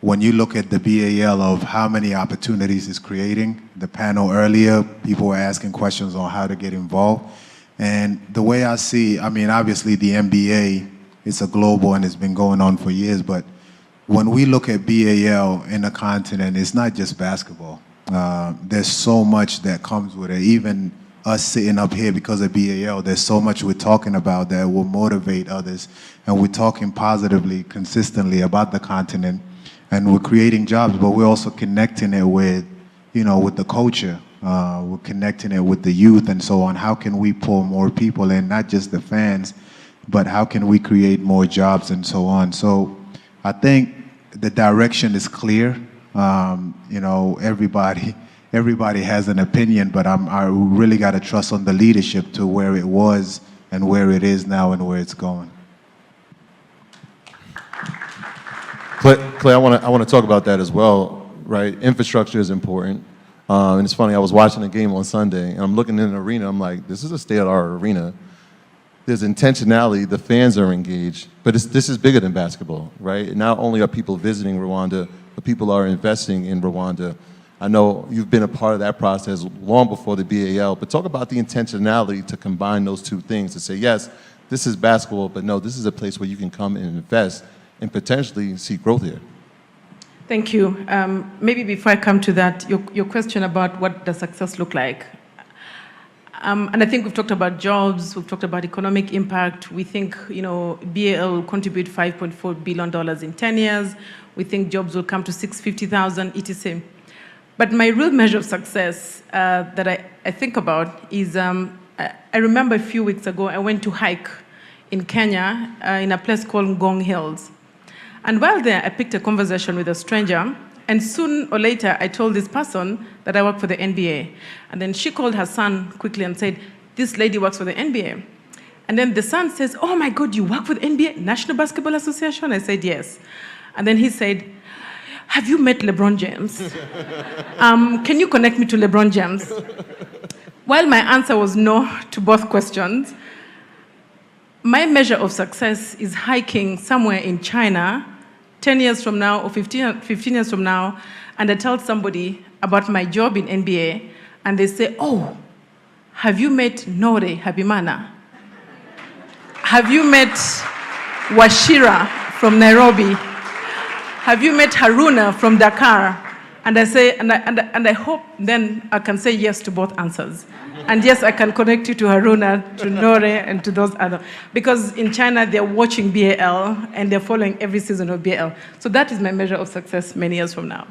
when you look at the BAL of how many opportunities it's creating, the panel earlier, people were asking questions on how to get involved. And the way I see, I mean, obviously the NBA, it's a global and it's been going on for years, but when we look at BAL in the continent, it's not just basketball. There's so much that comes with it. Even us sitting up here because of BAL, there's so much we're talking about that will motivate others. And we're talking positively, consistently about the continent. And we're creating jobs, but we're also connecting it with, you know, with the culture. We're connecting it with the youth and so on. How can we pull more people in, not just the fans, but how can we create more jobs and so on? So I think the direction is clear. You know, everybody has an opinion, but I really got to trust on the leadership to where it was and where it is now and where it's going. Clay, I want to talk about that as well, right? Infrastructure is important. And it's funny, I was watching a game on Sunday, and I'm looking in an arena, I'm like, this is a state-of-the-art arena. There's intentionality, the fans are engaged, but this is bigger than basketball, right? Not only are people visiting Rwanda, but people are investing in Rwanda. I know you've been a part of that process long before the BAL, but talk about the intentionality to combine those two things, to say, yes, this is basketball, but no, this is a place where you can come and invest and potentially see growth here. Thank you. Maybe before I come to that, your question about what does success look like. And I think we've talked about jobs, we've talked about economic impact. We think, you know, BAL will contribute $5.4 billion in 10 years. We think jobs will come to 650,000, etc. But my real measure of success that I think about is, I remember a few weeks ago, I went to hike in Kenya in a place called Ngong Hills. And while there, I picked a conversation with a stranger, and soon or later, I told this person that I work for the NBA. And then she called her son quickly and said, this lady works for the NBA. And then the son says, oh my God, you work for the NBA, National Basketball Association? I said, yes. And then he said, have you met LeBron James? Can you connect me to LeBron James? While my answer was no to both questions, my measure of success is hiking somewhere in China 10 years from now or 15 years from now, and I tell somebody about my job in NBA, and they say, oh, have you met Nore Habimana? Have you met Washira from Nairobi? Have you met Haruna from Dakar? And I say, and I hope then I can say yes to both answers. And yes, I can connect you to Haruna, to Nore, and to those other. Because in China, they're watching BAL, and they're following every season of BAL. So that is my measure of success many years from now.